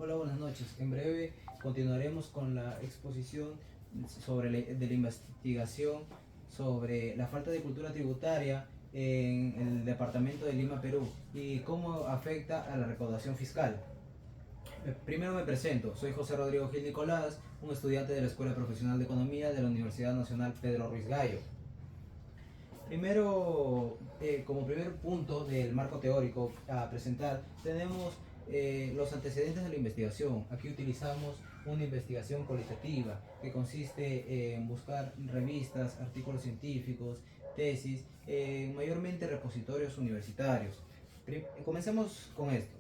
Hola, buenas noches. En breve continuaremos con la exposición de la investigación sobre la falta de cultura tributaria en el departamento de Lima, Perú, y cómo afecta a la recaudación fiscal. Primero me presento, soy José Rodrigo Gil Nicolás, un estudiante de la Escuela Profesional de Economía de la Universidad Nacional Pedro Ruiz Gallo. Primero, como primer punto del marco teórico a presentar, tenemos los antecedentes de la investigación. Aquí utilizamos una investigación cualitativa que consiste en buscar revistas, artículos científicos, tesis, mayormente repositorios universitarios. Comencemos con esto,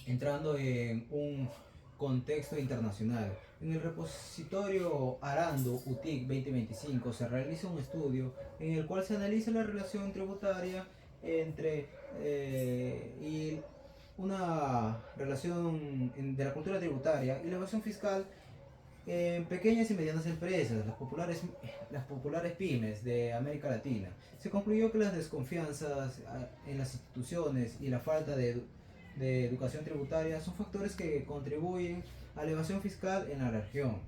entrando en un contexto internacional. En el repositorio Arando UTIC 2025 se realiza un estudio en el cual se analiza la relación tributaria entre y una relación de la cultura tributaria y la evasión fiscal en pequeñas y medianas empresas, las populares pymes de América Latina. Se concluyó que las desconfianzas en las instituciones y la falta de educación tributaria son factores que contribuyen a la evasión fiscal en la región.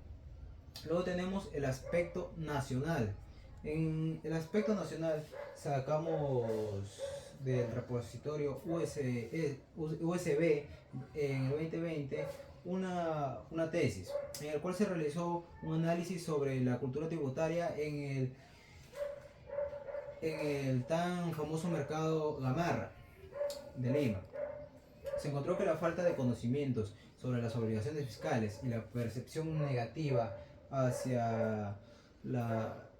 Luego tenemos el aspecto nacional. En el aspecto nacional sacamos del repositorio USB en el 2020 una tesis en el cual se realizó un análisis sobre la cultura tributaria en el tan famoso mercado Gamarra de Lima. Se encontró que la falta de conocimientos sobre las obligaciones fiscales y la percepción negativa hacia,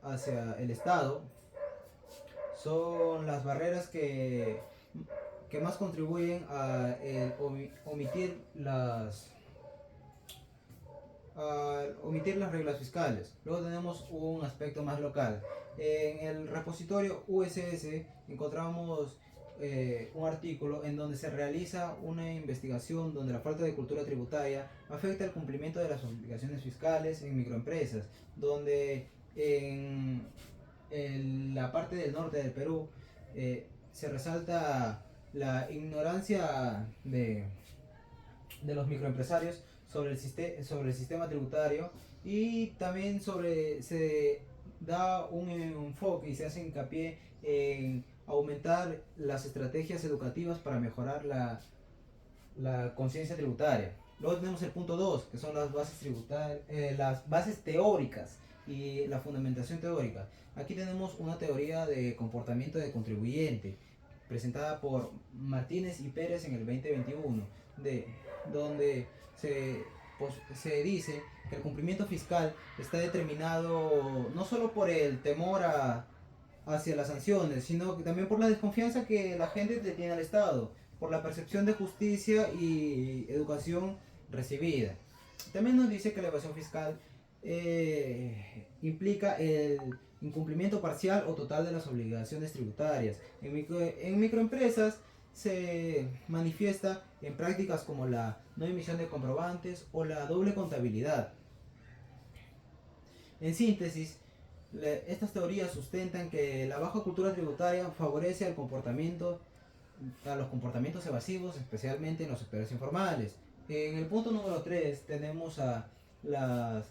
hacia el Estado son las barreras que más contribuyen a omitir las reglas fiscales. Luego tenemos un aspecto más local. En el repositorio USS encontramos un artículo en donde se realiza una investigación donde la falta de cultura tributaria afecta el cumplimiento de las obligaciones fiscales en microempresas, donde en la parte del norte del Perú se resalta la ignorancia de los microempresarios sobre el sistema tributario, y también se da un enfoque y se hace hincapié en aumentar las estrategias educativas para mejorar la conciencia tributaria. Luego tenemos el punto 2, que son las bases teóricas y la fundamentación teórica. Aquí tenemos una teoría de comportamiento de contribuyente presentada por Martínez y Pérez en el 2021, donde se dice que el cumplimiento fiscal está determinado no solo por el temor hacia las sanciones, sino que también por la desconfianza que la gente tiene al Estado, por la percepción de justicia y educación recibida. También nos dice que la evasión fiscal implica el incumplimiento parcial o total de las obligaciones tributarias. En microempresas se manifiesta en prácticas como la no emisión de comprobantes o la doble contabilidad. En síntesis, estas teorías sustentan que la baja cultura tributaria favorece a los comportamientos evasivos, especialmente en los sectores informales. En el punto número 3 tenemos a las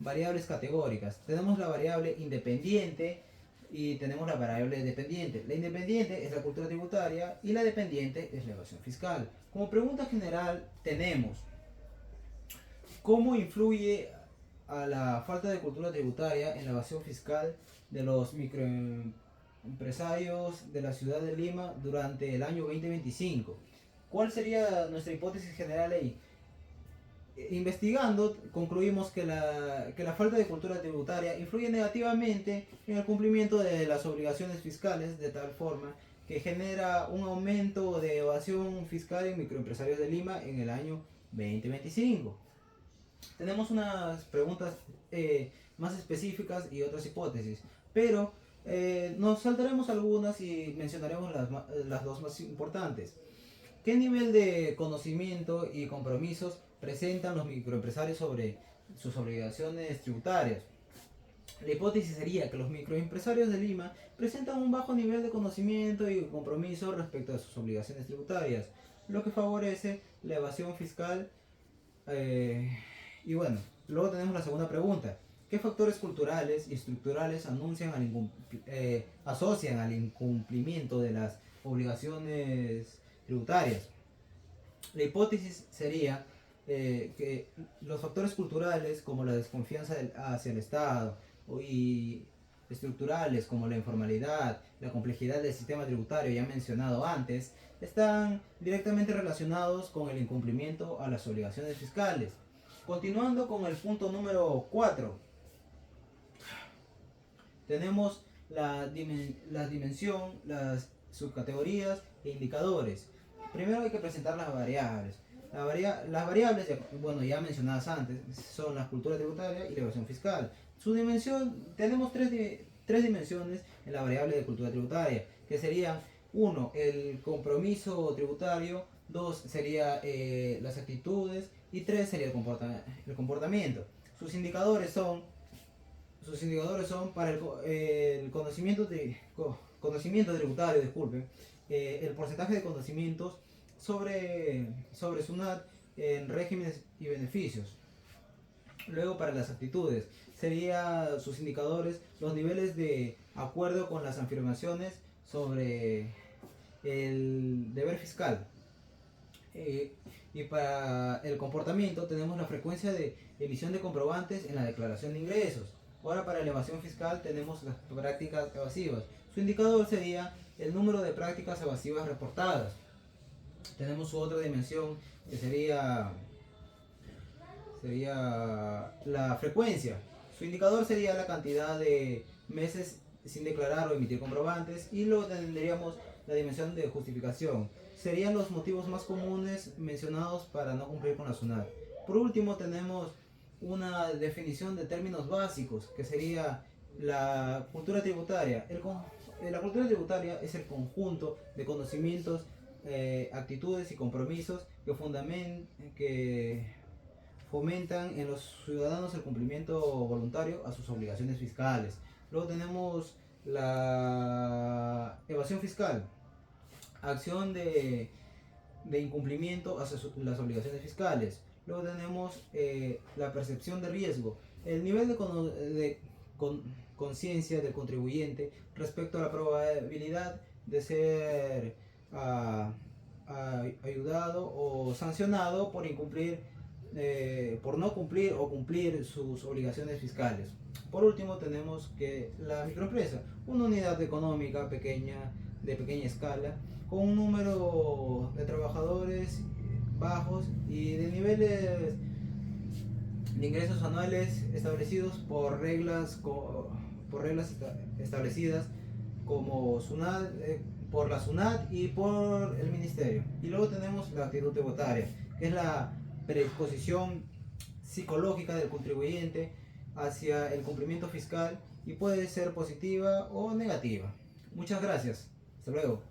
variables categóricas. Tenemos la variable independiente y tenemos la variable dependiente. La independiente es la cultura tributaria y la dependiente es la evasión fiscal. Como pregunta general tenemos: ¿cómo influye a la falta de cultura tributaria en la evasión fiscal de los microempresarios de la ciudad de Lima durante el año 2025? ¿Cuál sería nuestra hipótesis general ahí? Investigando, concluimos que la falta de cultura tributaria influye negativamente en el cumplimiento de las obligaciones fiscales, de tal forma que genera un aumento de evasión fiscal en microempresarios de Lima en el año 2025. Tenemos unas preguntas más específicas y otras hipótesis, pero nos saltaremos algunas y mencionaremos las dos más importantes. ¿Qué nivel de conocimiento y compromisos presentan los microempresarios sobre sus obligaciones tributarias? La hipótesis sería que los microempresarios de Lima presentan un bajo nivel de conocimiento y compromiso respecto a sus obligaciones tributarias, lo que favorece la evasión fiscal Y bueno, luego tenemos la segunda pregunta. ¿Qué factores culturales y estructurales asocian al incumplimiento de las obligaciones tributarias? La hipótesis sería que los factores culturales como la desconfianza hacia el Estado y estructurales como la informalidad, la complejidad del sistema tributario ya mencionado antes, están directamente relacionados con el incumplimiento a las obligaciones fiscales. Continuando con el punto número 4, tenemos la dimensión, las subcategorías e indicadores. Primero hay que presentar las variables. Las variables, bueno, ya mencionadas antes, son la cultura tributaria y la evasión fiscal. Su dimensión, tenemos tres dimensiones en la variable de cultura tributaria, que serían: uno, el compromiso tributario; dos, sería las actitudes; y tres, sería el comportamiento. Sus indicadores son para el conocimiento tributario, disculpen, el porcentaje de conocimientos sobre SUNAT en regímenes y beneficios. Luego, para las actitudes, serían sus indicadores los niveles de acuerdo con las afirmaciones sobre el deber fiscal. Y para el comportamiento tenemos la frecuencia de emisión de comprobantes en la declaración de ingresos. Ahora, para elevación fiscal tenemos las prácticas evasivas. Su indicador sería el número de prácticas evasivas reportadas. Tenemos su otra dimensión, que sería la frecuencia. Su indicador sería la cantidad de meses sin declarar o emitir comprobantes. Y luego tendríamos la dimensión de justificación. Serían los motivos más comunes mencionados para no cumplir con la SUNAT. Por último, tenemos una definición de términos básicos, que sería la cultura tributaria. La cultura tributaria es el conjunto de conocimientos, actitudes y compromisos que fomentan en los ciudadanos el cumplimiento voluntario a sus obligaciones fiscales. Luego tenemos la evasión fiscal, acción de incumplimiento hacia las obligaciones fiscales. Luego tenemos la percepción de riesgo, el nivel de conciencia del contribuyente respecto a la probabilidad de ser ayudado o sancionado por no cumplir o cumplir sus obligaciones fiscales. Por último, tenemos que la microempresa, una unidad económica pequeña, de pequeña escala, con un número de trabajadores bajos y de niveles de ingresos anuales establecidos por reglas establecidas como SUNAT, por la SUNAT y por el Ministerio. Y luego tenemos la actitud tributaria, que es la predisposición psicológica del contribuyente hacia el cumplimiento fiscal, y puede ser positiva o negativa. Muchas gracias. Hasta luego.